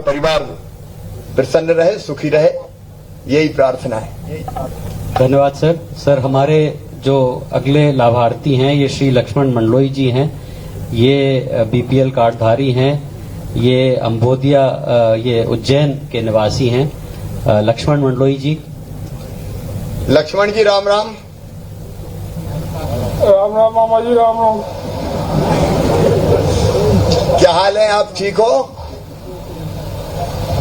परिवार प्रसन्न रहे, सुखी रहे, यही प्रार्थना है। धन्यवाद सर। सर, हमारे जो अगले लाभार्थी हैं ये श्री लक्ष्मण मंडलोई जी हैं। ये बीपीएल कार्डधारी हैं। ये अम्बोदिया, ये उज्जैन के निवासी हैं। लक्ष्मण मंडलोई जी। लक्ष्मण जी राम राम। राम राम मामा जी, राम राम। क्या हाल है, आप ठीक हो?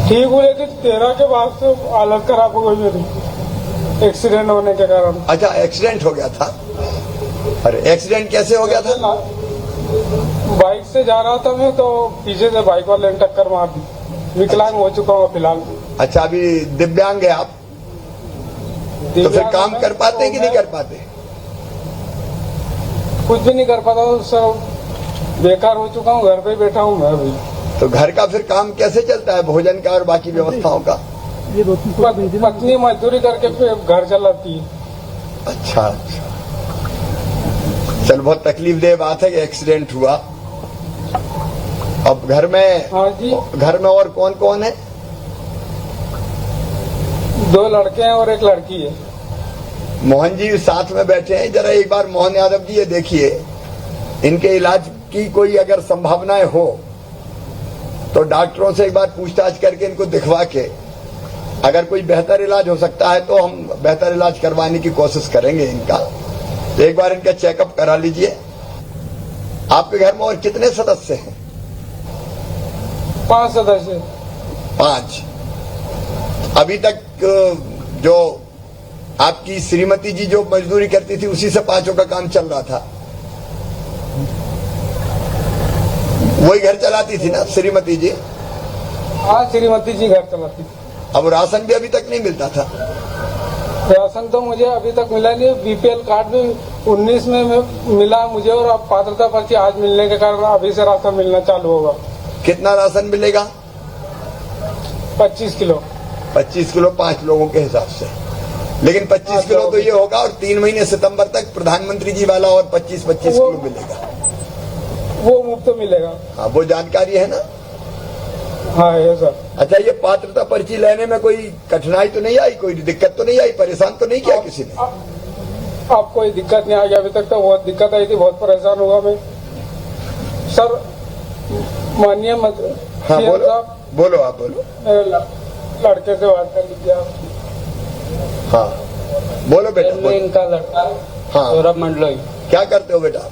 ठीक हूँ, लेकिन 13 के बाद से हालत खराब हो गई मेरी, एक्सीडेंट होने के कारण। अच्छा, एक्सीडेंट हो गया था? अरे एक्सीडेंट कैसे हो गया था? बाइक से जा रहा था मैं, तो पीछे से बाइक वाले ने टक्कर मार दी। विकलांग हो चुका हूँ फिलहाल। अच्छा, अभी दिव्यांग है आप? तो फिर काम कर पाते कि नहीं कर पाते? कुछ भी नहीं कर पाता, तो सब बेकार हो चुका हूँ। घर पे बैठा हूँ मैं अभी। तो घर का फिर काम कैसे चलता है, भोजन का और बाकी व्यवस्थाओं का? पत्नी मजदूरी करके फिर घर चलाती है। अच्छा अच्छा, चल, बहुत तकलीफदेह बात है कि एक्सीडेंट हुआ। अब घर में, हाँ जी, घर में और कौन कौन है? 2 लड़के हैं और 1 लड़की है। मोहन जी साथ में बैठे हैं, जरा एक बार मोहन यादव जी ये देखिए, इनके इलाज की कोई अगर संभावनाएं हो तो डॉक्टरों से एक बार पूछताछ करके इनको दिखवा के अगर कोई बेहतर इलाज हो सकता है तो हम बेहतर इलाज करवाने की कोशिश करेंगे इनका। तो एक बार इनका चेकअप करा लीजिए। आपके घर में और कितने सदस्य हैं? 5 सदस्य। 5। अभी तक जो आपकी श्रीमती जी जो मजदूरी करती थी उसी से 5 का काम चल रहा था? वही घर चलाती थी ना श्रीमती जी? हाँ, श्रीमती जी घर चलाती। अब राशन भी अभी तक नहीं मिलता था? राशन तो मुझे अभी तक मिला नहीं। बीपीएल कार्ड भी 19 में मिला मुझे, और अब पात्रता पर्ची आज मिलने के कारण अभी से राशन मिलना चालू होगा। कितना राशन मिलेगा? 25 किलो। 25 किलो 5 लोगों के हिसाब से। लेकिन 25 किलो तो ये होगा, और 3 महीने सितंबर तक प्रधानमंत्री जी वाला और 25 किलो मिलेगा। वो मुफ्त मिलेगा। हाँ, वो जानकारी है ना? हाँ है सर। अच्छा, ये पात्रता पर्ची लेने में कोई कठिनाई तो नहीं आई, कोई दिक्कत तो नहीं आई, परेशान तो नहीं किया किसी ने? आप कोई दिक्कत नहीं आई? अभी तक तो बहुत दिक्कत आई थी, बहुत परेशान हुआ मैं सर। माननीय मंत्री। हाँ बोलो, बोलो आप बोलो। लड़के से बात कर लीजिए आप। हाँ बोलो बेटा, बोलो। इनका लड़का हाँ, सौरभ मंडलोई। क्या करते हो बेटा?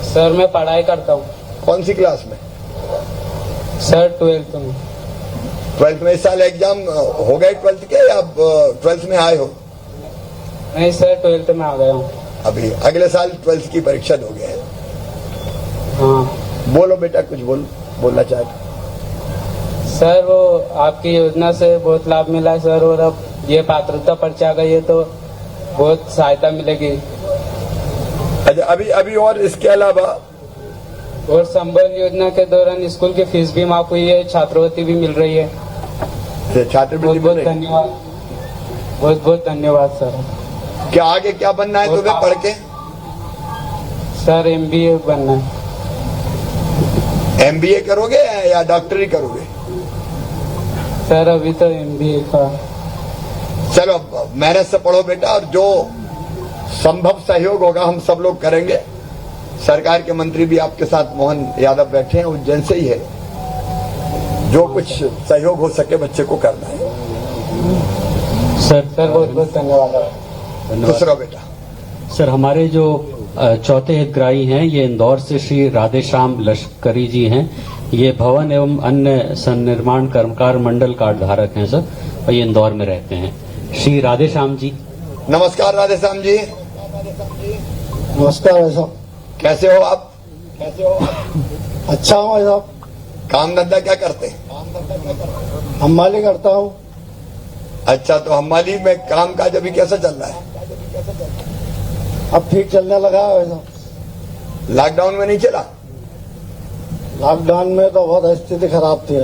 सर मैं पढ़ाई करता हूँ। कौन सी क्लास में? सर 12th में। 12th में? इस साल एग्जाम हो गए 12th के, या 12th में आए हो? नहीं सर, 12th में आ गया हूँ। अभी अगले साल 12th की परीक्षा दोगे? हाँ। बोलो बेटा, कुछ बोलना चाहते? सर वो आपकी योजना से बहुत लाभ मिला है सर, और अब ये पात्रता पर्ची आ गई है तो बहुत सहायता मिलेगी। अच्छा, अभी और इसके अलावा? और संबल योजना के दौरान स्कूल की फीस भी माफ हुई है, छात्रवृत्ति भी मिल रही है। छात्रवृत्ति? बहुत बहुत धन्यवाद, बहुत बहुत धन्यवाद सर। क्या आगे क्या बनना है तुम्हें पढ़ के? सर MBA बनना है। MBA करोगे या डॉक्टरी करोगे? सर अभी तो MBA का। चलो मेहनत से पढ़ो बेटा, और जो संभव सहयोग होगा हम सब लोग करेंगे। सरकार के मंत्री भी आपके साथ मोहन यादव बैठे हैं, उज्जैन से ही है। जो कुछ सहयोग हो सके बच्चे को करना है। सर बहुत बहुत धन्यवाद। खुश रहो बेटा। सर, हमारे जो चौथे हितग्राही हैं ये इंदौर से श्री राधेश्याम लश्करी जी हैं। ये भवन एवं अन्य सन्निर्माण कर्मकार मंडल कार्ड धारक हैं सर, और ये इंदौर में रहते हैं। श्री राधेश्याम जी। नमस्कार राधेश्याम जी। नमस्कार भाई साहब। कैसे हो आप? अच्छा हूँ भाई साहब। काम धंधा क्या करते हैं? हमाली करता हूँ। अच्छा, तो हमाली में काम काज अभी कैसा चल रहा है? अब ठीक चलने लगा है भाई साहब। लॉकडाउन में नहीं चला? लॉकडाउन में तो बहुत स्थिति खराब थी।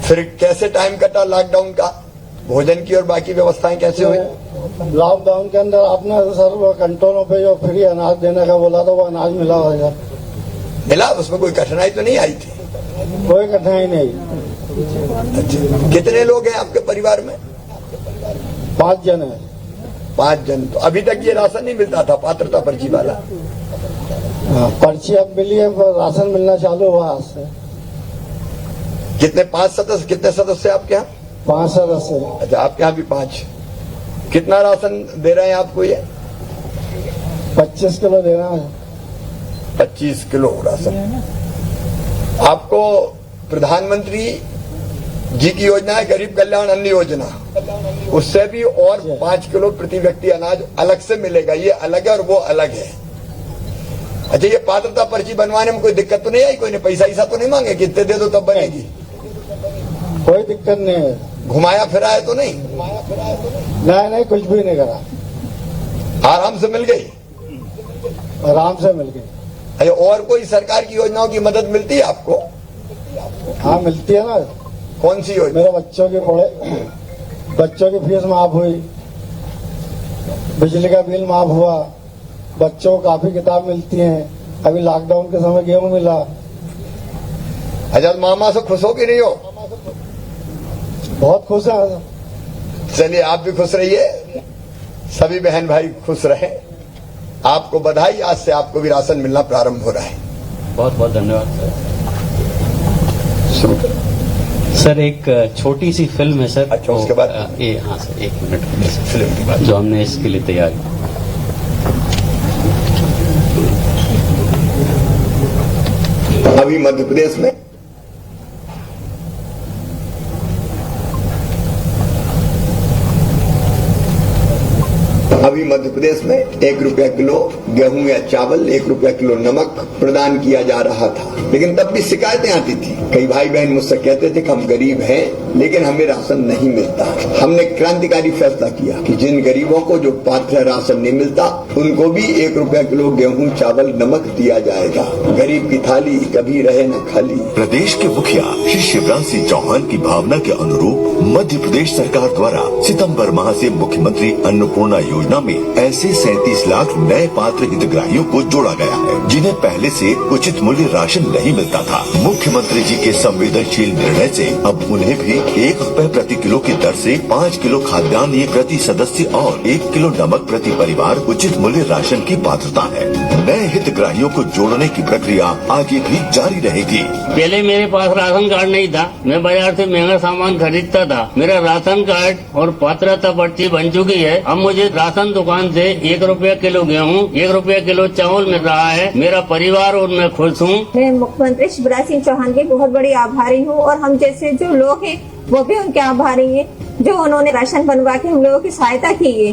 फिर कैसे टाइम कटा लॉकडाउन का? भोजन की और बाकी व्यवस्थाएं कैसे हुई? लॉकडाउन के अंदर आपने सर वो कंट्रोलों पे जो फ्री अनाज देने का बोला था वो अनाज मिला होगा? मिला? उसमें कोई कठिनाई तो नहीं आई थी? कोई कठिनाई नहीं। अच्छा, कितने लोग हैं आपके परिवार में? 5 जन है। 5 जन। तो अभी तक ये राशन नहीं मिलता था, पात्रता पर्ची वाला? पर्ची अब मिली है, राशन मिलना चालू हुआ आज से। कितने? 5 सदस्य? कितने सदस्य आपके यहाँ? 5 सदस्य। अच्छा, आपके यहाँ भी 5। कितना राशन दे रहे हैं आपको ये? 25 किलो देना है। 25 किलो राशन। आपको प्रधानमंत्री जी की योजना है गरीब कल्याण अन्न योजना, उससे भी और 5 किलो प्रति व्यक्ति अनाज अलग से मिलेगा। ये अलग है और वो अलग है। अच्छा, ये पात्रता पर्ची बनवाने में कोई दिक्कत तो नहीं आई? कोई ने पैसा ईसा तो नहीं मांगे कि इतने दे दो तब बनेगी? कोई दिक्कत नहीं है। घुमाया फिराया तो नहीं? नहीं, कुछ भी नहीं करा। आराम से मिल गई? आराम से मिल गई। अच्छा, और कोई सरकार की योजनाओं की मदद मिलती है आपको? हाँ, मिलती है ना। कौन सी योजना? मेरे बच्चों की फीस माफ हुई, बिजली का बिल माफ हुआ, बच्चों को काफी किताब मिलती हैं। अभी लॉकडाउन के समय गेहूं मिला। अच्छा, मामा से खुश हो कि नहीं हो? बहुत खुश है। चलिए, आप भी खुश रहिए, सभी बहन भाई खुश रहे। आपको बधाई, आज से आपको भी राशन मिलना प्रारंभ हो रहा है। बहुत बहुत धन्यवाद सर। शुरू करें। सर, एक छोटी सी फिल्म है सर। अच्छा, उसके बाद? हाँ सर, 1 मिनट। फिल्म की बात जो हमने इसके लिए तैयार की। अभी मध्य प्रदेश में में 1 रुपया किलो गेहूं या चावल, 1 रुपया किलो नमक प्रदान किया जा रहा था। लेकिन तब भी शिकायतें आती थी। कई भाई बहन मुझसे कहते थे कि हम गरीब हैं लेकिन हमें राशन नहीं मिलता। हमने क्रांतिकारी फैसला किया कि जिन गरीबों को जो पात्र राशन नहीं मिलता उनको भी 1 रुपया किलो गेहूं चावल नमक दिया जाएगा। गरीब की थाली कभी रहे न खाली। प्रदेश के मुखिया श्री शिवराज सिंह चौहान की भावना के अनुरूप मध्य प्रदेश सरकार द्वारा सितंबर माह से मुख्यमंत्री अन्नपूर्णा योजना में ऐसे 37 लाख नए पात्र हितग्राहियों को जोड़ा गया है जिन्हें पहले से उचित मूल्य राशन नहीं मिलता था। मुख्यमंत्री जी के संवेदनशील निर्णय से अब उन्हें भी 1 रुपए प्रति किलो की दर से 5 किलो खाद्यान्न प्रति सदस्य और 1 किलो नमक प्रति परिवार उचित मूल्य राशन की पात्रता है। नए हितग्राहियों को जोड़ने की प्रक्रिया आगे भी जारी रहेगी। पहले मेरे पास राशन कार्ड नहीं था, मैं बाजार से महंगा सामान खरीदता था। मेरा राशन कार्ड और पात्रता पर्ची बन चुकी है। अब मुझे राशन दुकान से 1 रुपया किलो गेहूं, 1 रुपया किलो चावल मिल रहा है। मेरा परिवार और मैं खुश हूँ। मैं मुख्यमंत्री शिवराज सिंह चौहान की बहुत बड़ी आभारी हूँ और हम जैसे जो लोग हैं वो भी उनके आभारी हैं जो उन्होंने राशन बनवा के हम लोगों की सहायता की है।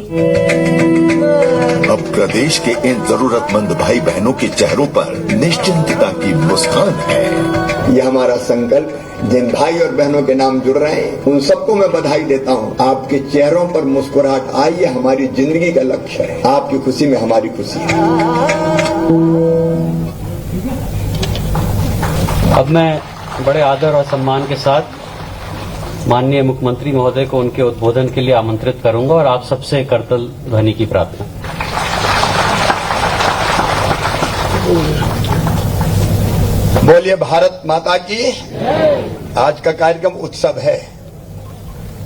अब प्रदेश के इन जरूरतमंद भाई बहनों के चेहरों पर निश्चिंतता की मुस्कान है। यह हमारा संकल्प है। जिन भाई और बहनों के नाम जुड़ रहे हैं उन सबको मैं बधाई देता हूँ। आपके चेहरों पर मुस्कुराहट आई, ये हमारी जिंदगी का लक्ष्य है। आपकी खुशी में हमारी खुशी है। अब मैं बड़े आदर और सम्मान के साथ माननीय मुख्यमंत्री महोदय को उनके उद्बोधन के लिए आमंत्रित करूंगा और आप सबसे करतल ध्वनि की प्रार्थना। बोलिए भारत माता की। आज का कार्यक्रम उत्सव है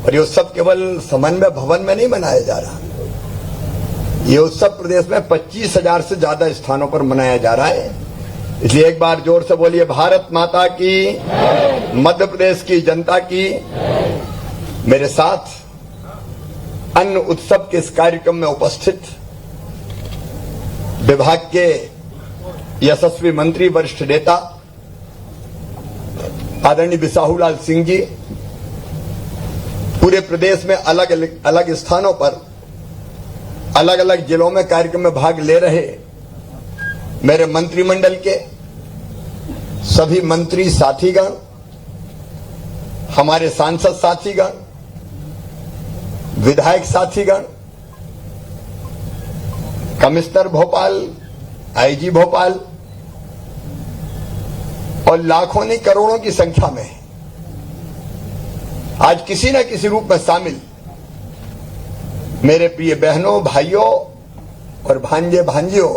और ये उत्सव केवल समन्वय भवन में नहीं मनाया जा रहा। ये उत्सव प्रदेश में 25,000 से ज्यादा स्थानों पर मनाया जा रहा है। इसलिए एक बार जोर से बोलिए भारत माता की, मध्य प्रदेश की जनता की। मेरे साथ अन्न उत्सव के इस कार्यक्रम में उपस्थित विभाग के यशस्वी मंत्री, वरिष्ठ नेता आदरणीय बिसाहूलाल सिंह जी, पूरे प्रदेश में अलग अलग स्थानों पर अलग अलग जिलों में कार्यक्रम में भाग ले रहे मेरे मंत्रिमंडल के सभी मंत्री साथीगण, हमारे सांसद साथीगण, विधायक साथीगण, कमिश्नर भोपाल, आईजी भोपाल और लाखों नहीं करोड़ों की संख्या में आज किसी न किसी रूप में शामिल मेरे प्रिय बहनों, भाइयों और भांजे भांजियों,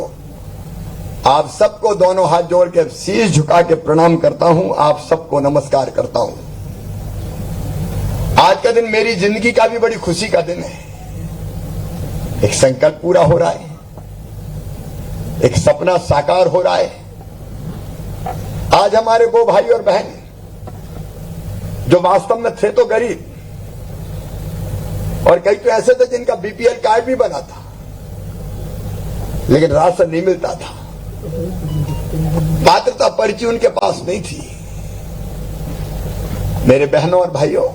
आप सबको दोनों हाथ जोड़ के शीश झुका के प्रणाम करता हूं, आप सबको नमस्कार करता हूं। आज का दिन मेरी जिंदगी का भी बड़ी खुशी का दिन है। एक संकल्प पूरा हो रहा है, एक सपना साकार हो रहा है। आज हमारे वो भाई और बहन जो वास्तव में थे तो गरीब, और कई तो ऐसे थे जिनका बीपीएल कार्ड भी बना था लेकिन राशन नहीं मिलता था, पात्रता पर्ची उनके पास नहीं थी। मेरे बहनों और भाइयों,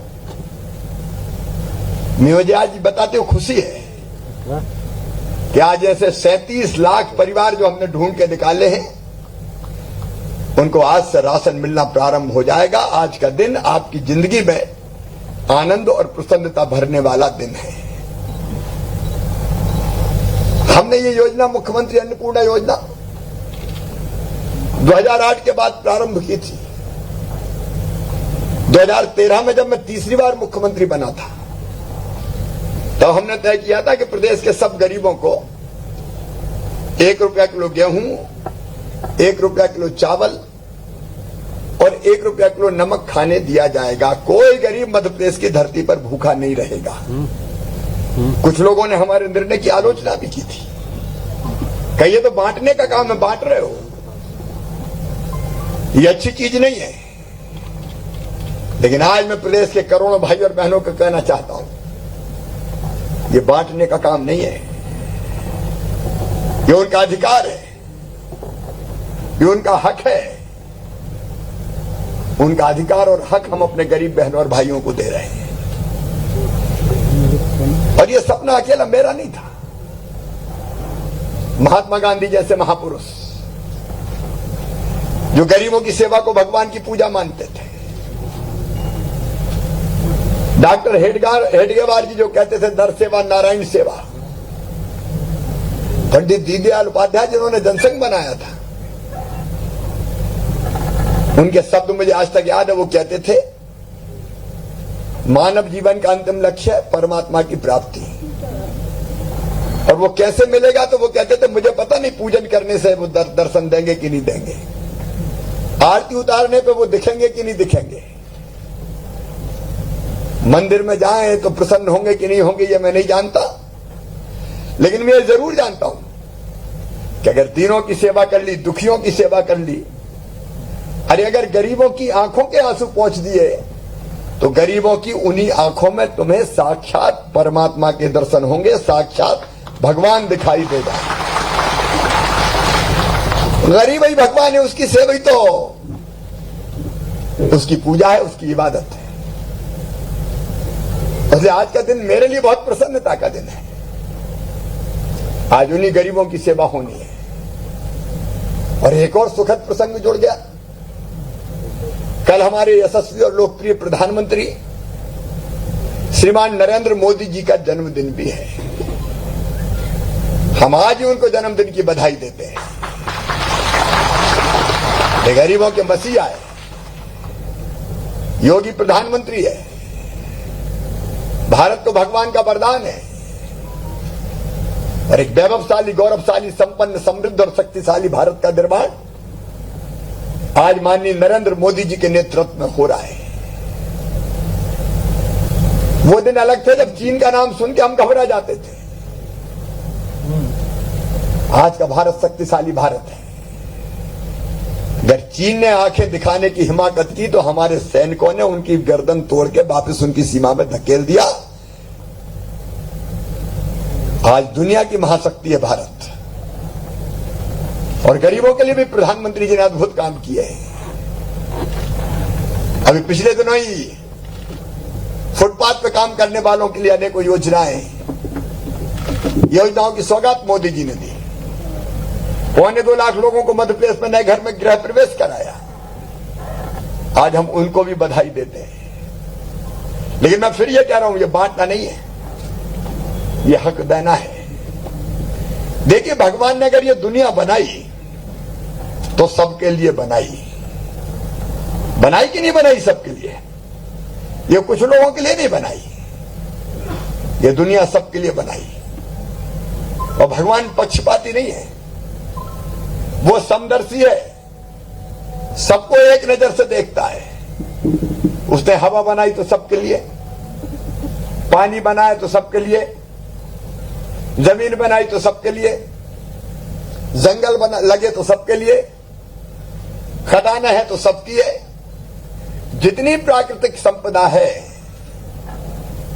मुझे आज बताते हो खुशी है कि आज ऐसे 37 लाख परिवार जो हमने ढूंढ के निकाले हैं, उनको आज से राशन मिलना प्रारंभ हो जाएगा। आज का दिन आपकी जिंदगी में आनंद और प्रसन्नता भरने वाला दिन है। हमने ये योजना मुख्यमंत्री अन्नपूर्णा योजना 2008 के बाद प्रारंभ की थी। 2013 में जब मैं तीसरी बार मुख्यमंत्री बना था, तो हमने तय किया था कि प्रदेश के सब गरीबों को 1 रुपया किलो गेहूं, 1 रुपया किलो चावल और 1 रुपया किलो नमक खाने दिया जाएगा। कोई गरीब मध्य प्रदेश की धरती पर भूखा नहीं रहेगा। कुछ लोगों ने हमारे निर्णय की आलोचना भी की थी, कहिए तो बांटने का काम है, बांट रहे हो, ये अच्छी चीज नहीं है। लेकिन आज मैं प्रदेश के करोड़ों भाई और बहनों को कहना चाहता हूं, ये बांटने का काम नहीं है, ये उनका अधिकार है, ये उनका हक है। उनका अधिकार और हक हम अपने गरीब बहनों और भाइयों को दे रहे हैं। और ये सपना अकेला मेरा नहीं था। महात्मा गांधी जैसे महापुरुष जो गरीबों की सेवा को भगवान की पूजा मानते थे, डॉक्टर हेडगेवार जी जो कहते थे दर सेवा नारायण सेवा, पंडित दीनदयाल उपाध्याय जिन्होंने जनसंघ बनाया था, उनके शब्द मुझे आज तक याद है। वो कहते थे मानव जीवन का अंतिम लक्ष्य है परमात्मा की प्राप्ति, और वो कैसे मिलेगा, तो वो कहते थे मुझे पता नहीं पूजन करने से वो दर्शन देंगे कि नहीं देंगे, आरती उतारने पे वो दिखेंगे कि नहीं दिखेंगे, मंदिर में जाएं तो प्रसन्न होंगे कि नहीं होंगे, ये मैं नहीं जानता। लेकिन मैं जरूर जानता हूं कि अगर दीनों की सेवा कर ली, दुखियों की सेवा कर ली, अरे अगर गरीबों की आंखों के आंसू पहुंच दिए, तो गरीबों की उन्हीं आंखों में तुम्हें साक्षात परमात्मा के दर्शन होंगे, साक्षात भगवान दिखाई देगा। गरीब ही भगवान है, उसकी सेवा ही तो उसकी पूजा है, उसकी इबादत है। इसलिए आज का दिन मेरे लिए बहुत प्रसन्नता का दिन है। आज उन्हीं गरीबों की सेवा होनी है। और एक और सुखद प्रसंग जुड़ गया। कल हमारे यशस्वी और लोकप्रिय प्रधानमंत्री श्रीमान नरेंद्र मोदी जी का जन्मदिन भी है। हम आज ही उनको जन्मदिन की बधाई देते हैं। ये गरीबों के मसीहा है, योगी प्रधानमंत्री है, भारत को भगवान का वरदान है, और एक वैभवशाली, गौरवशाली, संपन्न, समृद्ध और शक्तिशाली भारत का निर्माण आज माननीय नरेंद्र मोदी जी के नेतृत्व में हो रहा है। वो दिन अलग थे जब चीन का नाम सुन के हम घबरा जाते थे। आज का भारत शक्तिशाली भारत है। अगर चीन ने आंखें दिखाने की हिम्मत की तो हमारे सैनिकों ने उनकी गर्दन तोड़ के वापस उनकी सीमा में धकेल दिया। आज दुनिया की महाशक्ति है भारत, और गरीबों के लिए भी प्रधानमंत्री जी ने अद्भुत काम किए हैं। अभी पिछले दिनों ही फुटपाथ पे काम करने वालों के लिए अनेकों योजनाओं की सौगात मोदी जी ने दी। 2.25 लाख लोगों को मध्य प्रदेश में नए घर में गृह प्रवेश कराया। आज हम उनको भी बधाई देते हैं। लेकिन मैं फिर ये कह रहा हूं, ये बांटना नहीं है, ये हक देना है। देखिए, भगवान ने अगर ये दुनिया बनाई तो सबके लिए बनाई कि नहीं बनाई? सबके लिए। ये कुछ लोगों के लिए नहीं बनाई, ये दुनिया सबके लिए बनाई। और भगवान पक्षपाती नहीं है। वो समदर्शी है, सबको एक नजर से देखता है। उसने हवा बनाई तो सबके लिए, पानी बनाया तो सबके लिए, जमीन बनाई तो सबके लिए, जंगल बना लगे तो सबके लिए, खदानें हैं तो सबकी है। जितनी प्राकृतिक संपदा है,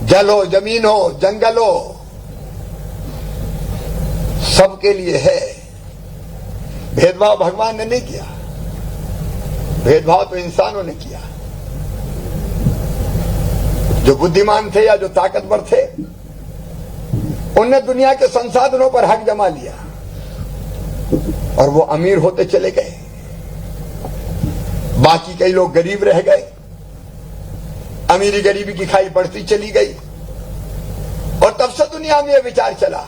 जल हो, जमीन हो, जंगल हो, सबके लिए है। भेदभाव भगवान ने नहीं किया, भेदभाव तो इंसानों ने किया। जो बुद्धिमान थे या जो ताकतवर थे, उनने दुनिया के संसाधनों पर हक जमा लिया और वो अमीर होते चले गए। बाकी कई लोग गरीब रह गए, अमीरी गरीबी की खाई बढ़ती चली गई। और तब से दुनिया में यह विचार चला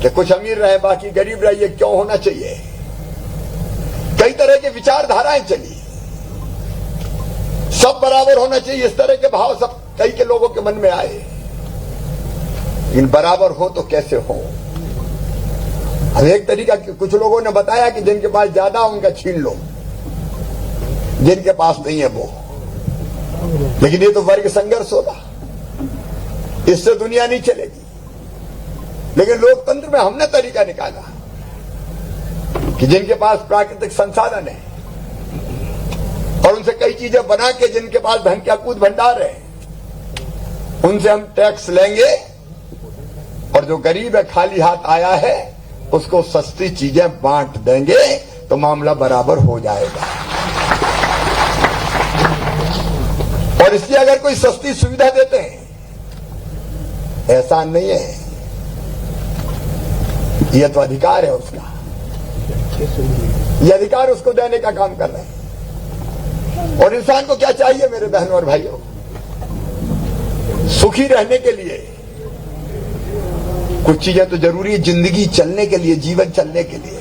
कि कुछ अमीर रहे बाकी गरीब रहे, ये क्यों होना चाहिए। कई तरह की विचारधाराएं चली, सब बराबर होना चाहिए, इस तरह के भाव सब कई के लोगों के मन में आए। लेकिन बराबर हो तो कैसे हो। अब एक तरीका कुछ लोगों ने बताया कि जिनके पास ज्यादा उनका छीन लो, जिनके पास नहीं है वो। लेकिन ये तो वर्ग संघर्ष होगा, इससे दुनिया नहीं चलेगी। लेकिन लोकतंत्र में हमने तरीका निकाला कि जिनके पास प्राकृतिक संसाधन है और उनसे कई चीजें बना के, जिनके पास धन के अकूत भंडार है, उनसे हम टैक्स लेंगे और जो गरीब है, खाली हाथ आया है, उसको सस्ती चीजें बांट देंगे तो मामला बराबर हो जाएगा। और इसलिए अगर कोई सस्ती सुविधा देते हैं, एहसान नहीं है, यह तो अधिकार है उसका, यह अधिकार उसको देने का काम कर रहे हैं। और इंसान को क्या चाहिए मेरे बहनों और भाइयों? सुखी रहने के लिए कुछ चीजें तो जरूरी है, जिंदगी चलने के लिए, जीवन चलने के लिए।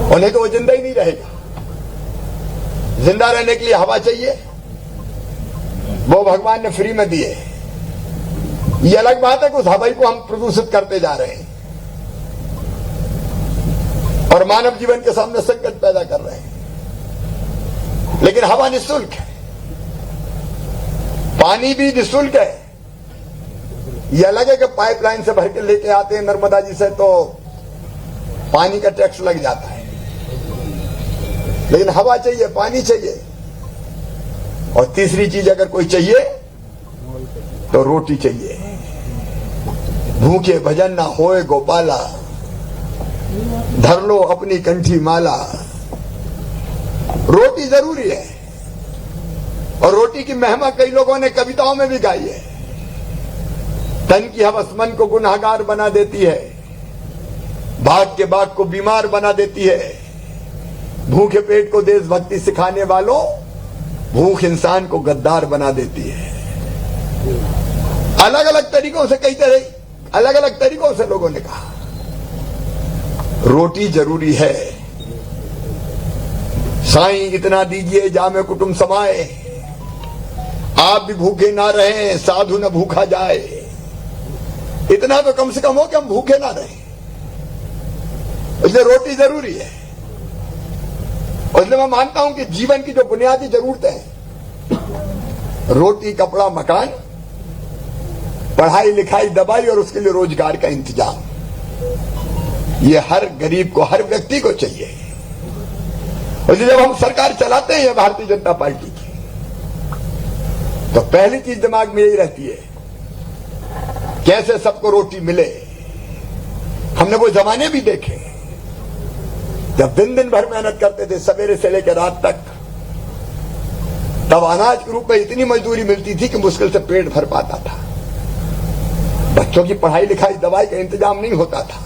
और नहीं तो वो जिंदा ही नहीं रहेगा। जिंदा रहने के लिए हवा चाहिए, वो भगवान ने फ्री में दिए। ये अलग बात है कि उस हवा को हम प्रदूषित करते जा रहे हैं और मानव जीवन के सामने संकट पैदा कर रहे हैं। लेकिन हवा निःशुल्क है, पानी भी निःशुल्क है। ये अलग है कि पाइपलाइन से भर के लेके आते हैं नर्मदा जी से, तो पानी का टैक्स लग जाता है। लेकिन हवा चाहिए, पानी चाहिए, और तीसरी चीज अगर कोई चाहिए तो रोटी चाहिए। भूखे भजन ना होए गोपाला, धर लो अपनी कंठी माला। रोटी जरूरी है, और रोटी की महिमा कई लोगों ने कविताओं में भी गाई है। तन की हवस मन को गुनाहगार बना देती है, भाग के बाग को बीमार बना देती है। भूखे पेट को देशभक्ति सिखाने वालों, भूख इंसान को गद्दार बना देती है। अलग अलग तरीकों से, कई तरह अलग अलग तरीकों से लोगों ने कहा रोटी जरूरी है। साईं इतना दीजिए जामे कुटुंब समाए, आप भी भूखे ना रहें साधु न भूखा जाए। इतना तो कम से कम हो कि हम भूखे ना रहें। इसलिए रोटी जरूरी है। और इसलिए मैं मानता हूं कि जीवन की जो बुनियादी जरूरतें हैं, रोटी, कपड़ा, मकान, पढ़ाई लिखाई, दवाई और उसके लिए रोजगार का इंतजाम, ये हर गरीब को, हर व्यक्ति को चाहिए। और जब हम सरकार चलाते हैं भारतीय जनता पार्टी की, तो पहली चीज दिमाग में यही रहती है, कैसे सबको रोटी मिले। हमने वो जमाने भी देखे जब दिन दिन भर मेहनत करते थे, सवेरे से लेकर रात तक, तब अनाज के रूप में इतनी मजदूरी मिलती थी कि मुश्किल से पेट भर पाता था। बच्चों की पढ़ाई लिखाई, दवाई का इंतजाम नहीं होता था,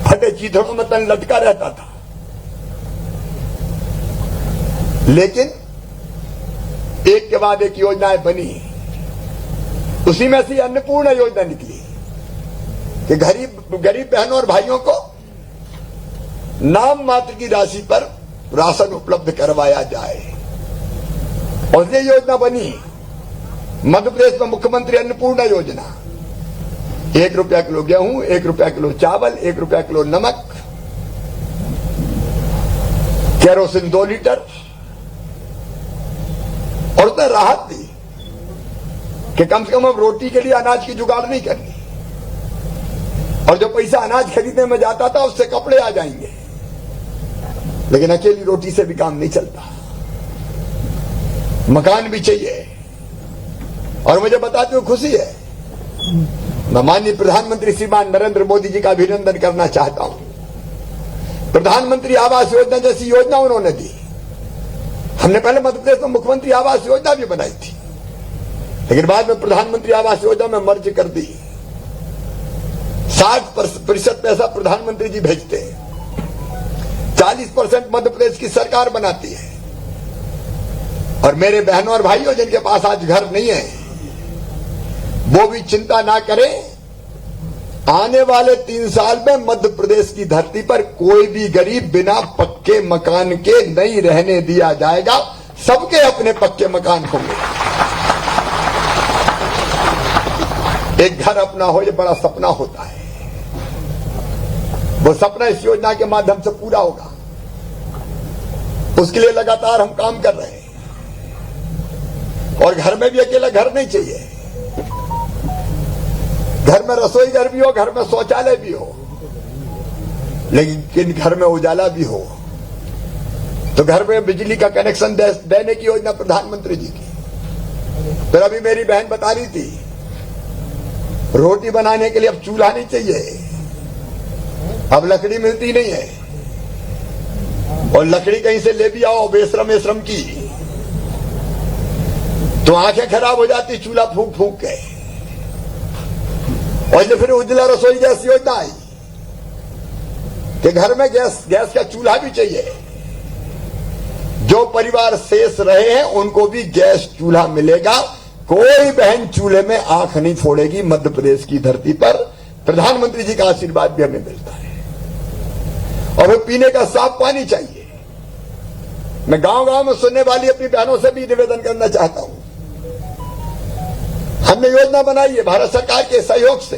फटे चीथड़ों में तन लटका रहता था। लेकिन एक के बाद एक योजनाएं बनी, उसी में से अन्नपूर्णा योजना निकली कि गरीब बहनों और भाइयों को नाम मात्र की राशि पर राशन उपलब्ध करवाया जाए। और ये योजना बनी मध्य प्रदेश में मुख्यमंत्री अन्नपूर्णा योजना। ₹1 किलो गेहूं, ₹1 किलो चावल, ₹1 किलो नमक, केरोसिन 2 लीटर, और उसने राहत दी कि कम से कम अब रोटी के लिए अनाज की जुगाड़ नहीं करनी, और जो पैसा अनाज खरीदने में जाता था उससे कपड़े आ जाएंगे। लेकिन अकेली रोटी से भी काम नहीं चलता, मकान भी चाहिए। और मुझे बताते हुए खुशी है, मैं माननीय प्रधानमंत्री श्रीमान नरेंद्र मोदी जी का अभिनंदन करना चाहता हूं। प्रधानमंत्री आवास योजना जैसी योजना उन्होंने दी। हमने पहले मध्य प्रदेश में मुख्यमंत्री आवास योजना भी बनाई थी, लेकिन बाद में प्रधानमंत्री आवास योजना में मर्ज कर दी। 60% पैसा प्रधानमंत्री जी भेजते हैं, 40% मध्य प्रदेश की सरकार बनाती है। और मेरे बहनों और भाइयों जिनके पास आज घर नहीं है, वो भी चिंता ना करें। आने वाले 3 साल में मध्य प्रदेश की धरती पर कोई भी गरीब बिना पक्के मकान के नहीं रहने दिया जाएगा। सबके अपने पक्के मकान होंगे। एक घर अपना हो, ये बड़ा सपना होता है। वो सपना इस योजना के माध्यम से पूरा होगा। उसके लिए लगातार हम काम कर रहे हैं। और घर में भी अकेला घर नहीं चाहिए, घर में रसोई घर भी हो, घर में शौचालय भी हो, लेकिन घर में उजाला भी हो। तो घर में बिजली का कनेक्शन देने की योजना प्रधानमंत्री जी की। फिर अभी मेरी बहन बता रही थी, रोटी बनाने के लिए अब चूल्हा नहीं चाहिए, अब लकड़ी मिलती नहीं है, और लकड़ी कहीं से ले भी आओ बेशरम की, तो आंखें खराब हो जाती चूल्हा फूंक फूंक के। और जो फिर उज्ज्वला रसोई गैस योजना आई कि घर में गैस का चूल्हा भी चाहिए। जो परिवार शेष रहे हैं उनको भी गैस चूल्हा मिलेगा। कोई बहन चूल्हे में आंख नहीं फोड़ेगी। मध्य प्रदेश की धरती पर प्रधानमंत्री जी का आशीर्वाद भी हमें मिलता है। और फिर पीने का साफ पानी चाहिए। मैं गांव-गांव में सुनने वाली अपनी बहनों से भी निवेदन करना चाहता हूं। हमने योजना बनाई है भारत सरकार के सहयोग से,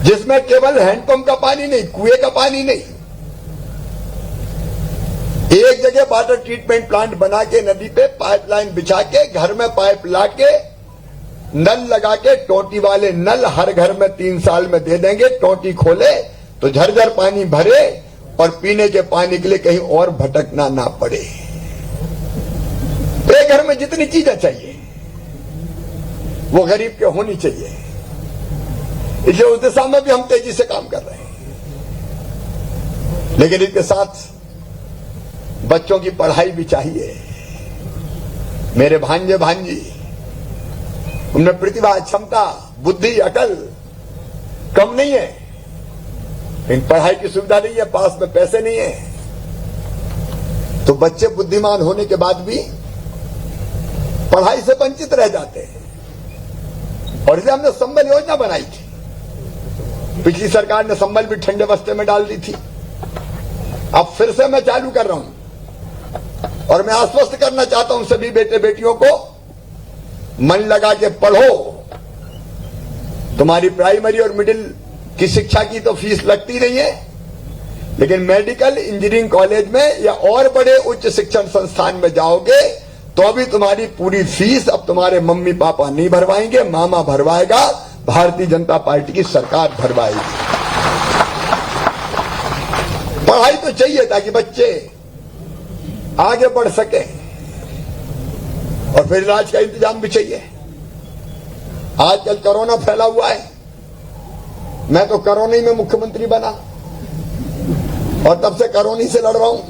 जिसमें केवल हैंडपंप का पानी नहीं, कुएं का पानी नहीं, एक जगह वाटर ट्रीटमेंट प्लांट बना के नदी पे पाइपलाइन बिछा के घर में पाइप ला के नल लगा के टोटी वाले नल हर घर में 3 साल में दे देंगे। टोटी खोले तो झरझर पानी भरे और पीने के पानी के लिए कहीं और भटकना ना पड़े। एक घर में जितनी चीजें चाहिए वो गरीब के होनी चाहिए। इसलिए उस दिशा में भी हम तेजी से काम कर रहे हैं। लेकिन इसके साथ बच्चों की पढ़ाई भी चाहिए। मेरे भांजे भांजी, उनमें प्रतिभा, क्षमता, बुद्धि, अकल कम नहीं है, लेकिन पढ़ाई की सुविधा नहीं है, पास में पैसे नहीं है। तो बच्चे बुद्धिमान होने के बाद भी पढ़ाई से वंचित रह जाते हैं। और इसलिए हमने संबल योजना बनाई थी। पिछली सरकार ने संबल भी ठंडे बस्ते में डाल दी थी। अब फिर से मैं चालू कर रहा हूं और मैं आश्वस्त करना चाहता हूं सभी बेटे बेटियों को, मन लगा के पढ़ो। तुम्हारी प्राइमरी और मिडिल की शिक्षा की तो फीस लगती नहीं है, लेकिन मेडिकल, इंजीनियरिंग कॉलेज में या और बड़े उच्च शिक्षण संस्थान में जाओगे तो अभी तुम्हारी पूरी फीस अब तुम्हारे मम्मी पापा नहीं भरवाएंगे, मामा भरवाएगा, भारतीय जनता पार्टी की सरकार भरवाएगी। पढ़ाई तो चाहिए ताकि बच्चे आगे बढ़ सके, और फिर इलाज का इंतजाम भी चाहिए। आजकल कोरोना फैला हुआ है। मैं तो कोरोना में मुख्यमंत्री बना और तब से कोरोना से लड़ रहा हूं।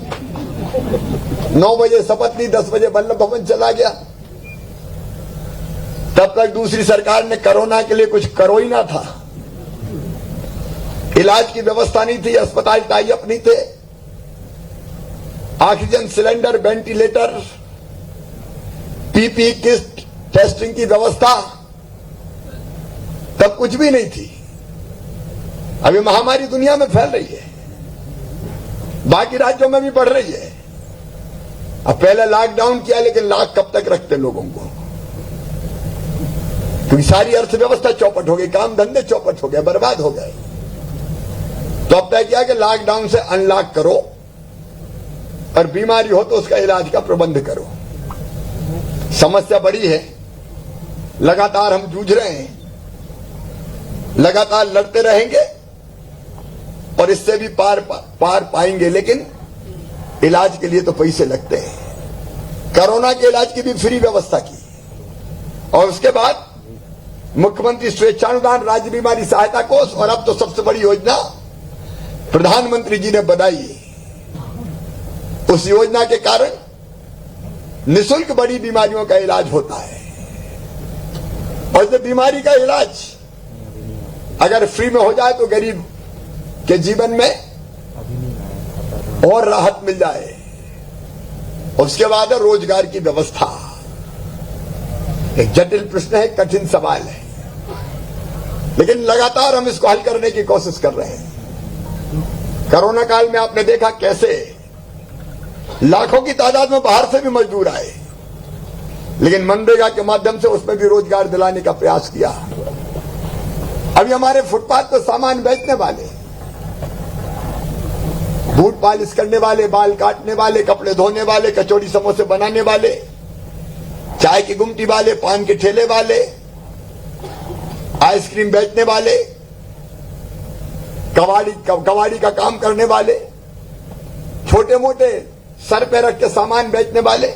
9 बजे शपथ ली, 10 बजे वल्लभ भवन चला गया। तब तक दूसरी सरकार ने कोरोना के लिए कुछ करो ही ना था। इलाज की व्यवस्था नहीं थी, अस्पताल टाई अप नहीं थे, oxygen cylinder, ventilator, PP kit, testing की व्यवस्था तब कुछ भी नहीं थी। अभी महामारी दुनिया में फैल रही है, बाकी राज्यों में भी बढ़ रही है। अब पहले लॉकडाउन किया, लेकिन लॉक कब तक रखते लोगों को? क्योंकि सारी अर्थव्यवस्था चौपट हो गई, काम धंधे चौपट हो गए, बर्बाद हो गए। तो अब तय किया कि लॉकडाउन से अनलॉक करो और बीमारी हो तो उसका इलाज का प्रबंध करो। समस्या बड़ी है, लगातार हम जूझ रहे हैं, लगातार लड़ते रहेंगे और इससे भी पार पाएंगे, लेकिन इलाज के लिए तो पैसे लगते हैं। कोरोना के इलाज की भी फ्री व्यवस्था की और उसके बाद मुख्यमंत्री स्वेच्छानुदान राज्य बीमारी सहायता कोष और अब तो सबसे बड़ी योजना प्रधानमंत्री जी ने बनाई। उस योजना के कारण निःशुल्क बड़ी बीमारियों का इलाज होता है और जब बीमारी का इलाज अगर फ्री में हो जाए तो गरीब के जीवन में और राहत मिल जाए। उसके बाद है रोजगार की व्यवस्था। एक जटिल प्रश्न है, कठिन सवाल है, लेकिन लगातार हम इसको हल करने की कोशिश कर रहे हैं। कोरोना काल में आपने देखा कैसे लाखों की तादाद में बाहर से भी मजदूर आए, लेकिन मनरेगा के माध्यम से उसमें भी रोजगार दिलाने का प्रयास किया। अभी हमारे फुटपाथ पर सामान बेचने वाले, बूट पॉलिश करने वाले, बाल काटने वाले, कपड़े धोने वाले, कचौड़ी समोसे बनाने वाले, चाय की गुमटी वाले, पान के ठेले वाले, आइसक्रीम बेचने वाले, कबाड़ी का काम करने वाले, छोटे मोटे सर पे रख के सामान बेचने वाले,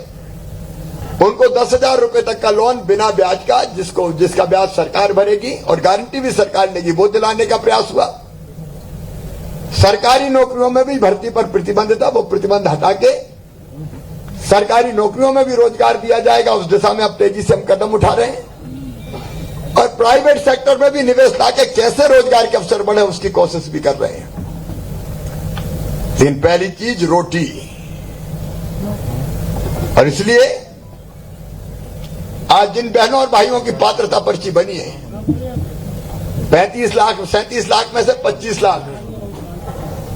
उनको 10,000 रुपए तक का लोन बिना ब्याज का, जिसका ब्याज सरकार भरेगी और गारंटी भी सरकार देगी, वो दिलाने का प्रयास हुआ। सरकारी नौकरियों में भी भर्ती पर प्रतिबंध था, वो प्रतिबंध हटा के सरकारी नौकरियों में भी रोजगार दिया जाएगा। उस दिशा में अब तेजी से हम कदम उठा रहे हैं और प्राइवेट सेक्टर में भी निवेश लाके कैसे रोजगार के अवसर बढ़े उसकी कोशिश भी कर रहे हैं। लेकिन पहली चीज रोटी, और इसलिए आज जिन बहनों और भाइयों की पात्रता पर्ची बनी है 37 लाख में से 25 लाख,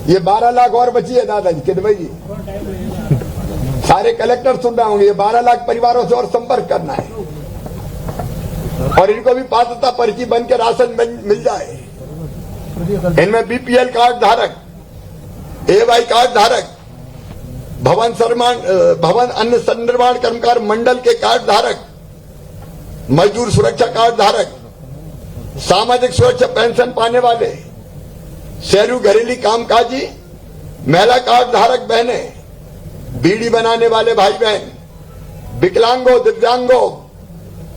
ये 12 लाख और बची है दादाजी किदवई जी, सारे कलेक्टर सुन रहे होंगे। ये 12 लाख परिवारों से और संपर्क करना है और इनको भी पात्रता पर्ची बन के राशन मिल जाए। इनमें बीपीएल कार्ड धारक, एवाई कार्ड धारक, भवन अन्य सन्निर्माण कर्मकार मंडल के कार्ड धारक, मजदूर सुरक्षा कार्ड धारक, सामाजिक सुरक्षा पेंशन पाने वाले, शहरी घरेलू कामकाजी, महिला कार्ड धारक बहनें, बीड़ी बनाने वाले भाई बहन, विकलांगों, दिव्यांगों,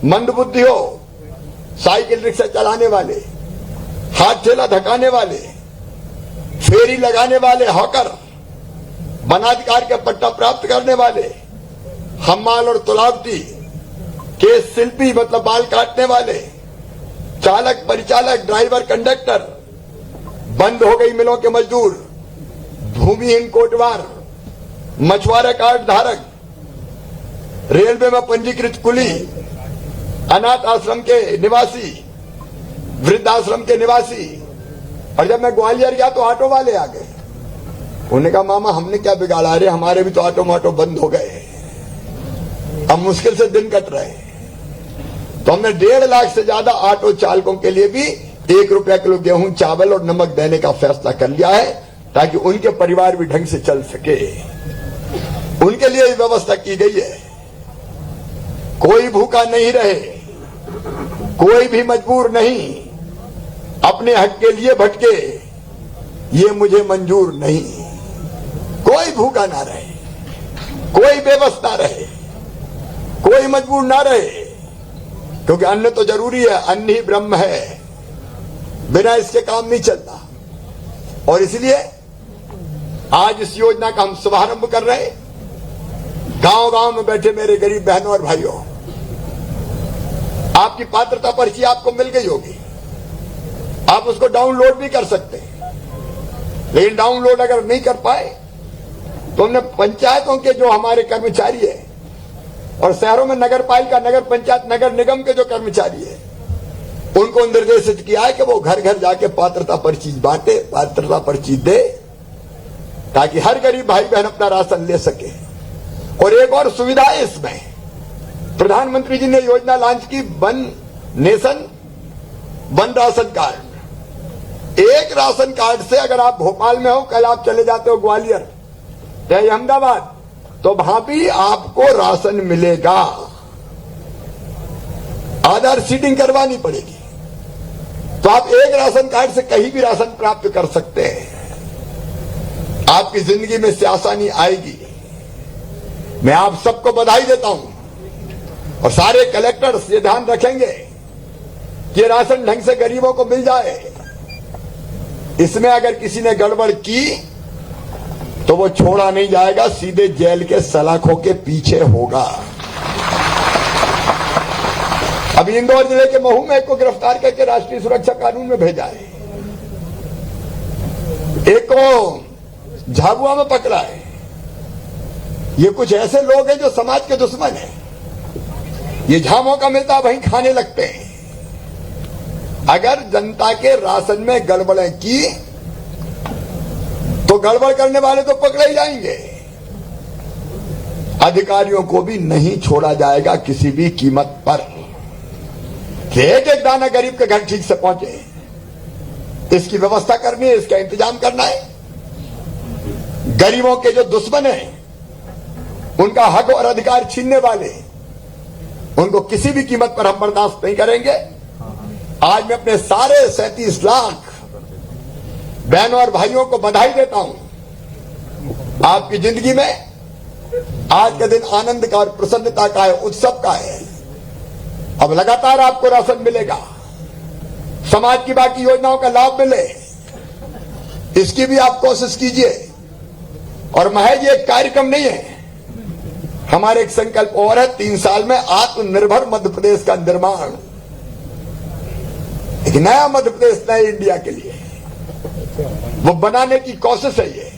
मंदबुद्धियों, साइकिल रिक्शा चलाने वाले, हाथ ठेला धकाने वाले, फेरी लगाने वाले, हॉकर, वनाधिकार के पट्टा प्राप्त करने वाले, हम्माल और तुलावटी, केस शिल्पी मतलब बाल काटने वाले, चालक, परिचालक, ड्राइवर, कंडक्टर, बंद हो गई मिलों के मजदूर, भूमिहीन कोटवार, मछुआरा कार्ड धारक, रेलवे में पंजीकृत कुली, अनाथ आश्रम के निवासी, वृद्धाश्रम के निवासी। और जब मैं ग्वालियर गया तो ऑटो वाले आ गए, उन्होंने कहा मामा हमने क्या बिगाड़ा, रहे हमारे भी तो ऑटो मोटो बंद हो गए, अब मुश्किल से दिन कट रहे हैं। तो हमने 1.5 लाख से ज्यादा ऑटो चालकों के लिए भी 1 रुपया किलो गेहूं, चावल और नमक देने का फैसला कर लिया है ताकि उनके परिवार भी ढंग से चल सके। उनके लिए व्यवस्था की गई है, कोई भूखा नहीं रहे, कोई भी मजबूर नहीं, अपने हक के लिए भटके ये मुझे मंजूर नहीं। कोई भूखा ना रहे, कोई बेबस ना रहे, कोई मजबूर ना रहे, क्योंकि अन्न तो जरूरी है, अन्न ही ब्रह्म है, बिना इसके काम नहीं चलता। और इसलिए आज इस योजना का हम शुभारंभ कर रहे हैं। गांव गांव में बैठे मेरे गरीब बहनों और भाइयों, आपकी पात्रता पर्ची आपको मिल गई होगी, आप उसको डाउनलोड भी कर सकते हैं। लेकिन डाउनलोड अगर नहीं कर पाए तो हमने पंचायतों के जो हमारे कर्मचारी है और शहरों में नगर पालिका, नगर पंचायत, नगर निगम के जो कर्मचारी है उनको निर्देशित किया है कि वो घर घर जाके पात्रता पर्ची बांटे, पात्रता पर्ची दे, ताकि हर गरीब भाई बहन अपना राशन ले सके। और एक और सुविधा है इसमें, प्रधानमंत्री जी ने योजना लॉन्च की, one nation one ration card. एक राशन कार्ड से अगर आप भोपाल में हो, कल आप चले जाते हो ग्वालियर या अहमदाबाद, तो वहां भी आपको राशन मिलेगा। आधार सीडिंग करवानी पड़ेगी, तो आप एक राशन कार्ड से कहीं भी राशन प्राप्त कर सकते हैं। आपकी जिंदगी में से आसानी आएगी। मैं आप सबको बधाई देता हूं और सारे कलेक्टर्स ये ध्यान रखेंगे कि राशन ढंग से गरीबों को मिल जाए। इसमें अगर किसी ने गड़बड़ की तो वो छोड़ा नहीं जाएगा, सीधे जेल के सलाखों के पीछे होगा। अभी इंदौर जिले के महू में एक को गिरफ्तार करके राष्ट्रीय सुरक्षा कानून में भेजा है। एक को झाबुआ में पकड़ा है। ये कुछ ऐसे लोग हैं जो समाज के दुश्मन हैं। ये जहां मौका मिलता है वहीं खाने लगते हैं। अगर जनता के राशन में गड़बड़ें की तो गड़बड़ करने वाले तो पकड़े ही जाएंगे। अधिकारियों को भी नहीं छोड़ा जाएगा किसी भी कीमत पर। एक एक दाना गरीब के घर ठीक से पहुंचे, इसकी व्यवस्था करनी है, इसका इंतजाम करना है। गरीबों के जो दुश्मन हैं, उनका हक और अधिकार छीनने वाले, उनको किसी भी कीमत पर हम बर्दाश्त नहीं करेंगे। आज मैं अपने सारे 37 लाख बहनों और भाइयों को बधाई देता हूं। आपकी जिंदगी में आज का दिन आनंद का और प्रसन्नता का है, उत्सव का है। अब लगातार आपको राशन मिलेगा, समाज की बाकी योजनाओं का लाभ मिले, इसकी भी आप कोशिश कीजिए। और महज ये कार्यक्रम नहीं है, हमारे एक संकल्प और है, 3 साल में आत्मनिर्भर मध्य प्रदेश का निर्माण। एक नया मध्य प्रदेश, नए इंडिया के लिए वो बनाने की कोशिश है ये।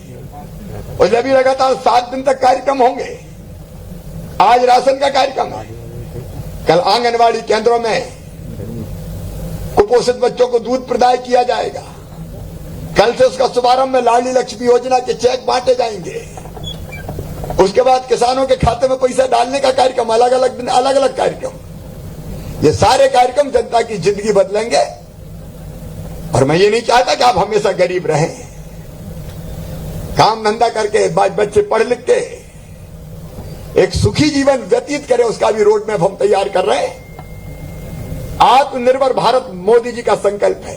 और जब भी लगातार 7 दिन तक कार्यक्रम होंगे। आज राशन का कार्यक्रम है, कल आंगनवाड़ी केंद्रों में कुपोषित बच्चों को दूध प्रदाय किया जाएगा। कल से उसका शुभारंभ में लाडली लक्ष्मी योजना के चेक बांटे जाएंगे। उसके बाद किसानों के खाते में पैसा डालने का कार्यक्रम, अलग अलग दिन अलग अलग कार्यक्रम। ये सारे कार्यक्रम जनता की जिंदगी बदलेंगे। और मैं ये नहीं चाहता कि आप हमेशा गरीब रहें। काम धंधा करके बच्चे पढ़ लिख के एक सुखी जीवन व्यतीत करें, उसका भी रोड मैप हम तैयार कर रहे हैं। आत्मनिर्भर भारत मोदी जी का संकल्प है।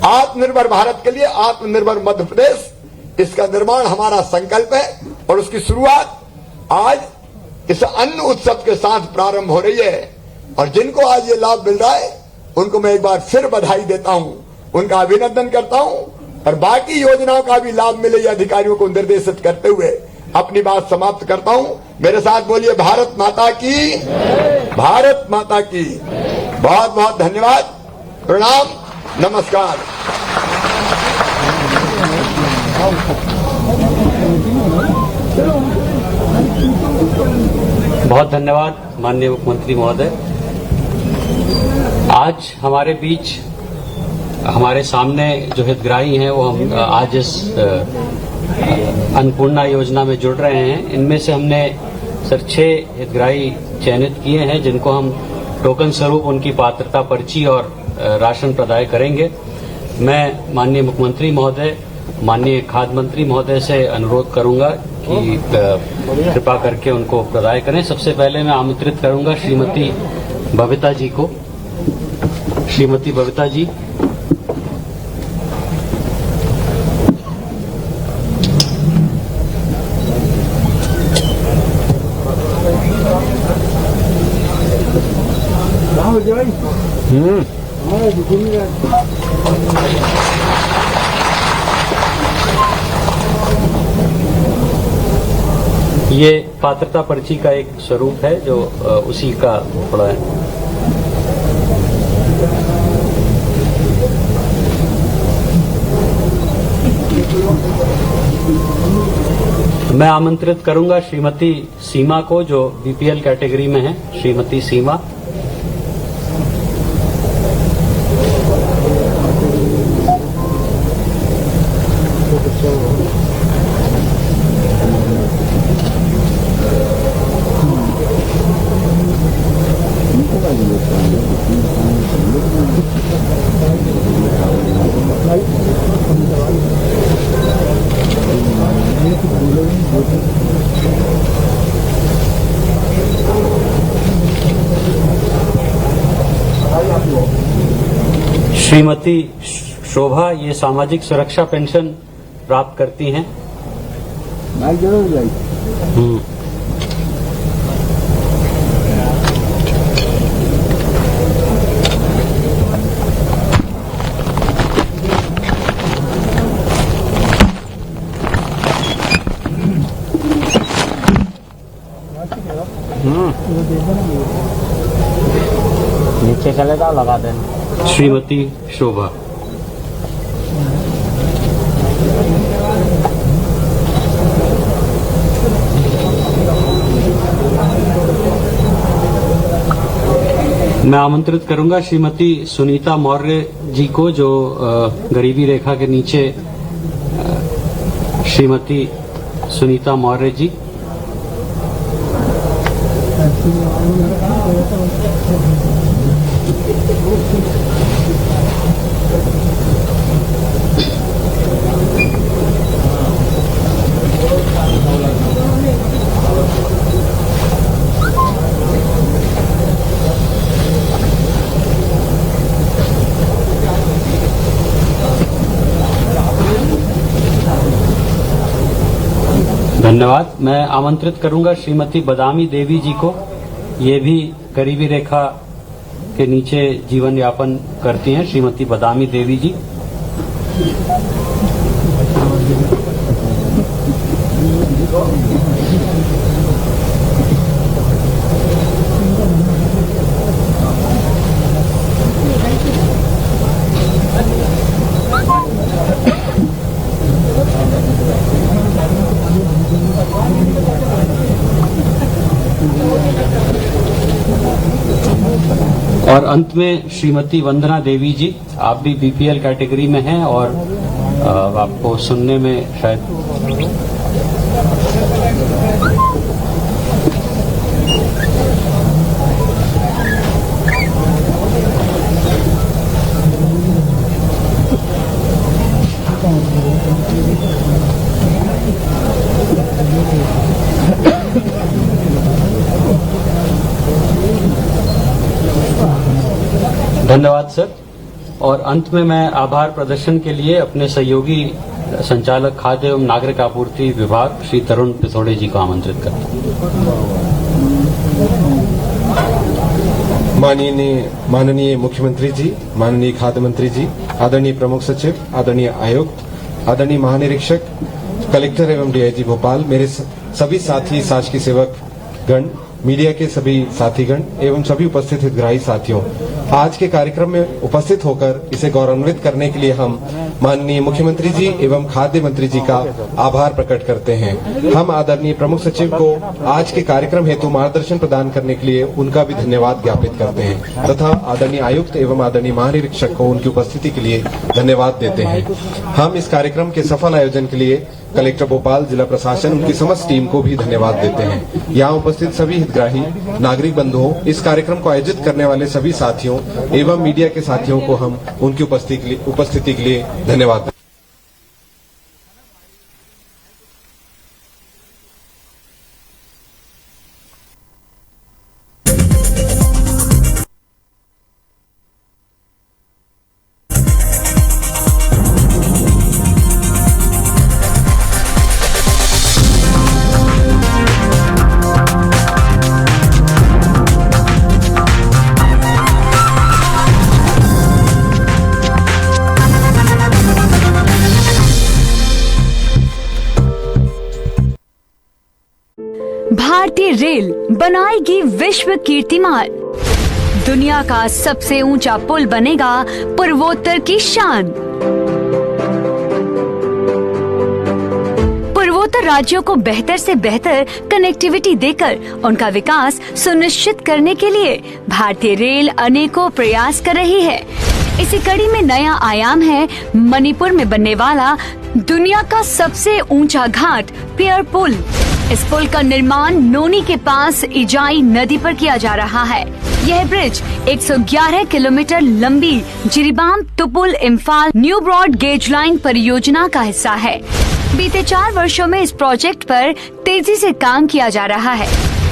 आत्मनिर्भर भारत के लिए आत्मनिर्भर मध्य प्रदेश, इसका निर्माण हमारा संकल्प है। और उसकी शुरुआत आज इस अन्न उत्सव के साथ प्रारंभ हो रही है। और जिनको आज ये लाभ मिल रहा है, उनको मैं एक बार फिर बधाई देता हूं, उनका अभिनंदन करता हूं। और बाकी योजनाओं का भी लाभ मिले, ये अधिकारियों को निर्देशित करते हुए अपनी बात समाप्त करता हूं। मेरे साथ बोलिए भारत माता की, भारत माता की। बहुत बहुत धन्यवाद, प्रणाम, नमस्कार। बहुत धन्यवाद माननीय मुख्यमंत्री महोदय। आज हमारे बीच, हमारे सामने जो हितग्राही हैं, वो हम आज इस अन्नपूर्णा योजना में जुड़ रहे हैं। इनमें से हमने सर 6 हितग्राही चयनित किए हैं, जिनको हम टोकन स्वरूप उनकी पात्रता पर्ची और राशन प्रदाय करेंगे। मैं माननीय मुख्यमंत्री महोदय, माननीय खाद्य मंत्री महोदय से अनुरोध करूंगा कि कृपा करके उनको प्रदाय करें। सबसे पहले मैं आमंत्रित करूंगा श्रीमती बबीता जी को। श्रीमती बबीता जी। ये पात्रता पर्ची का एक स्वरूप है जो उसी का थोड़ा है। मैं आमंत्रित करूंगा श्रीमती सीमा को, जो बीपीएल कैटेगरी में है। श्रीमती सीमा। श्रीमती शोभा ये सामाजिक सुरक्षा पेंशन प्राप्त करती हैं। नीचे चले जाओ, लगा देना। श्रीमती शोभा। मैं आमंत्रित करूंगा श्रीमती सुनीता मौर्य जी को, जो गरीबी रेखा के नीचे श्रीमती सुनीता मौर्य जी। धन्यवाद। मैं आमंत्रित करूंगा श्रीमती बदामी देवी जी को, ये भी गरीबी रेखा के नीचे जीवन यापन करती हैं। श्रीमती बदामी देवी जी। और अंत में श्रीमती वंदना देवी जी, आप भी बीपीएल कैटेगरी में हैं और आपको सुनने में शायद धन्यवाद सर। और अंत में मैं आभार प्रदर्शन के लिए अपने सहयोगी संचालक खाद्य एवं नागरिक आपूर्ति विभाग श्री तरुण पिथोड़े जी को आमंत्रित करता हूं। माननीय मुख्यमंत्री जी, माननीय खाद्य मंत्री जी, आदरणीय प्रमुख सचिव, आदरणीय आयुक्त, आदरणीय महानिरीक्षक, कलेक्टर एवं डीआईजी भोपाल, मेरे सभी साथी शासकीय सेवक गण, मीडिया के सभी साथीगण एवं सभी उपस्थित हितग्राही साथियों, आज के कार्यक्रम में उपस्थित होकर इसे गौरवान्वित करने के लिए हम माननीय मुख्यमंत्री जी एवं खाद्य मंत्री जी का आभार प्रकट करते हैं। हम आदरणीय प्रमुख सचिव को आज के कार्यक्रम हेतु मार्गदर्शन प्रदान करने के लिए उनका भी धन्यवाद ज्ञापित करते हैं तथा आदरणीय आयुक्त एवं आदरणीय महानिरीक्षक को उनकी उपस्थिति के लिए धन्यवाद देते हैं। हम इस कार्यक्रम के सफल आयोजन के लिए कलेक्टर भोपाल, जिला प्रशासन, उनकी समस्त टीम को भी धन्यवाद देते हैं। यहाँ उपस्थित सभी हितग्राही नागरिक बंधुओं, इस कार्यक्रम को आयोजित करने वाले सभी साथियों एवं मीडिया के साथियों को हम उनकी उपस्थिति के लिए धन्यवाद देते हैं। भारतीय रेल बनाएगी विश्व कीर्तिमान। दुनिया का सबसे ऊंचा पुल बनेगा पूर्वोत्तर की शान। पूर्वोत्तर राज्यों को बेहतर से बेहतर कनेक्टिविटी देकर उनका विकास सुनिश्चित करने के लिए भारतीय रेल अनेकों प्रयास कर रही है। इसी कड़ी में नया आयाम है मणिपुर में बनने वाला दुनिया का सबसे ऊंचा घाट पियर पुल। इस पुल का निर्माण नोनी के पास इजाई नदी पर किया जा रहा है। यह ब्रिज 111 किलोमीटर लंबी Jiribam Tupul Imphal new broad gauge line परियोजना का हिस्सा है। बीते 4 वर्षों में इस प्रोजेक्ट पर तेजी से काम किया जा रहा है।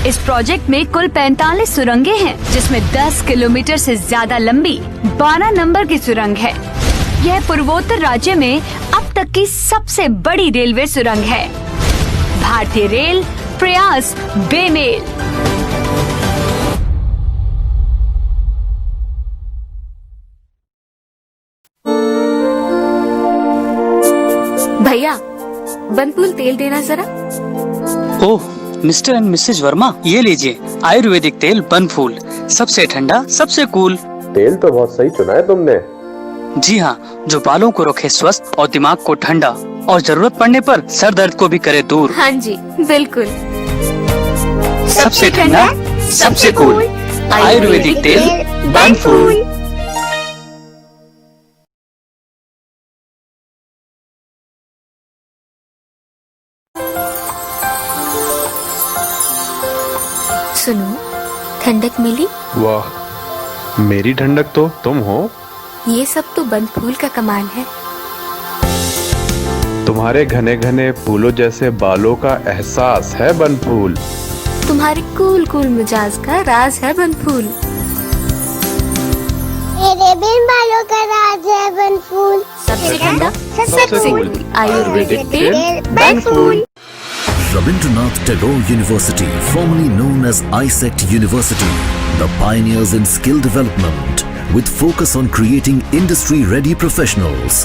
इस प्रोजेक्ट में कुल 45 सुरंगें हैं, जिसमें 10 किलोमीटर से ज्यादा लंबी 12 नंबर की सुरंग है। यह पूर्वोत्तर राज्य में अब तक की सबसे बड़ी रेलवे सुरंग है। भारतीय रेल प्रयास बेमेल। भैया बनफूल तेल देना जरा। ओह मिस्टर एंड मिसेज वर्मा, ये लीजिए आयुर्वेदिक तेल बनफूल, सबसे ठंडा सबसे कूल। तेल तो बहुत सही चुना है तुमने। जी हाँ, जो बालों को रखे स्वस्थ और दिमाग को ठंडा और जरूरत पड़ने पर सर दर्द को भी करे दूर। हाँ जी बिल्कुल। सबसे ठंडा सबसे कूल आयुर्वेदिक तेल बनफूल। सुनो, ठंडक मिली? वाह, मेरी ठंडक तो तुम हो। ये सब तो बनफूल का कमाल है। तुम्हारे घने घने फूलों जैसे बालों का एहसास है बनफूल। तुम्हारे कूल कूल मिजाज का राज है बनफूल। मेरे बिन बालों का राज है बनफूल। सबसे ठंडा सबसे कूल आयुर्वेदिक तेल Banphool. Rabindranath Tagore University, formerly known as ISECT University, the pioneers in skill development with focus on creating industry-ready professionals.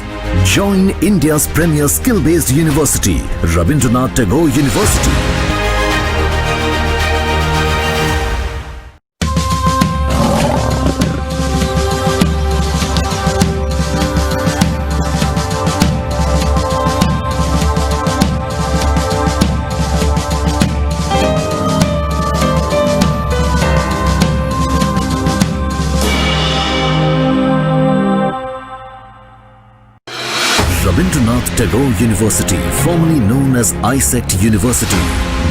Join India's premier skill-based university, Rabindranath Tagore University. Rabindranath Tagore University, formerly known as ISECT University,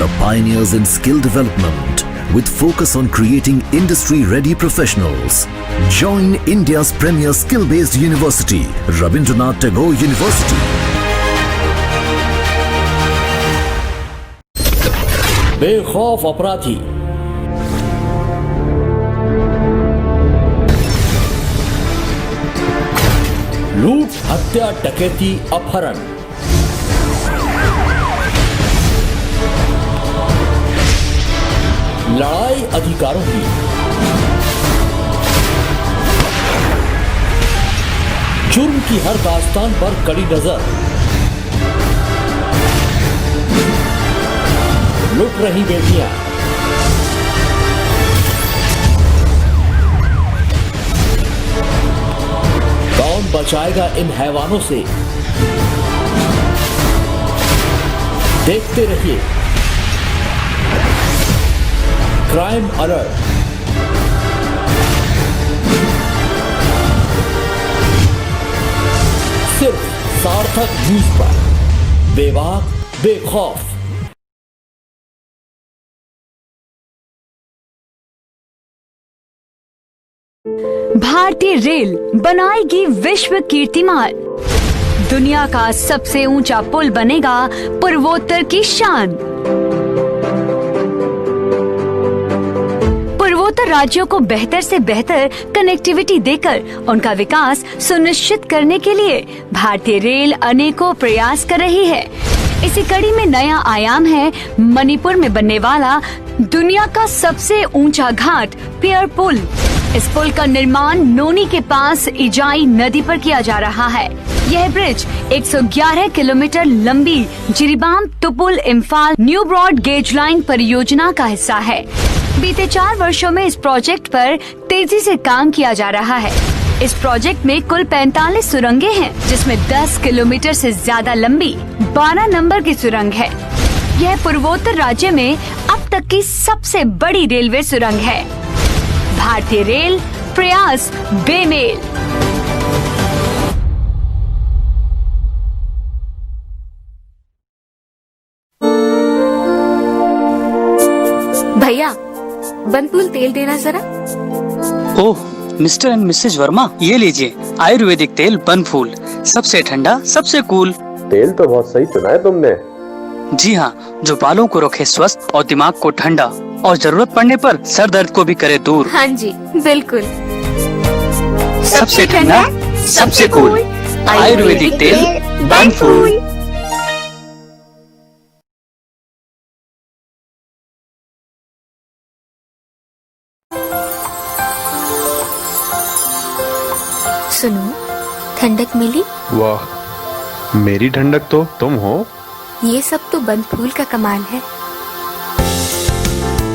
the pioneers in skill development with focus on creating industry-ready professionals. Join India's premier skill-based university, Rabindranath Tagore University. बेखौफ अपराधी। लूट, हत्या, डकैती, अपहरण, लड़ाई अधिकारों की, जुर्म की हर दास्तान पर कड़ी नजर। लुट रही बेटियां, कौन बचाएगा इन हैवानों से? देखते रहिए क्राइम अलर्ट। सिर्फ सार्थक न्यूज पर। बेबाक बेखौफ। भारतीय रेल बनाएगी विश्व कीर्तिमान। दुनिया का सबसे ऊंचा पुल बनेगा पूर्वोत्तर की शान। पूर्वोत्तर राज्यों को बेहतर से बेहतर कनेक्टिविटी देकर उनका विकास सुनिश्चित करने के लिए भारतीय रेल अनेकों प्रयास कर रही है। इसी कड़ी में नया आयाम है मणिपुर में बनने वाला दुनिया का सबसे ऊंचा घाट पियर पुल। इस पुल का निर्माण नोनी के पास इजाई नदी पर किया जा रहा है। यह ब्रिज 111 किलोमीटर लंबी Jiribam Tupul Imphal new broad gauge line परियोजना का हिस्सा है। बीते 4 वर्षों में इस प्रोजेक्ट पर तेजी से काम किया जा रहा है। इस प्रोजेक्ट में कुल 45 सुरंगें हैं, जिसमें 10 किलोमीटर से ज्यादा लंबी 12 नंबर की सुरंग है। यह पूर्वोत्तर राज्य में अब तक की सबसे बड़ी रेलवे सुरंग है। भारतीय रेल प्रयास बेमेल। भैया बनफूल तेल देना जरा। ओह मिस्टर एंड मिसेज वर्मा, ये लीजिए आयुर्वेदिक तेल बनफूल, सबसे ठंडा सबसे कूल। तेल तो बहुत सही चुना है तुमने। जी हाँ, जो बालों को रखे स्वस्थ और दिमाग को ठंडा और जरूरत पड़ने पर सर दर्द को भी करे दूर। हाँ जी बिल्कुल। सबसे ठंडा, सबसे कूल आयुर्वेदिक तेल बनफूल। सुनो, ठंडक मिली? वाह, मेरी ठंडक तो तुम हो। ये सब तो बनफूल का कमाल है।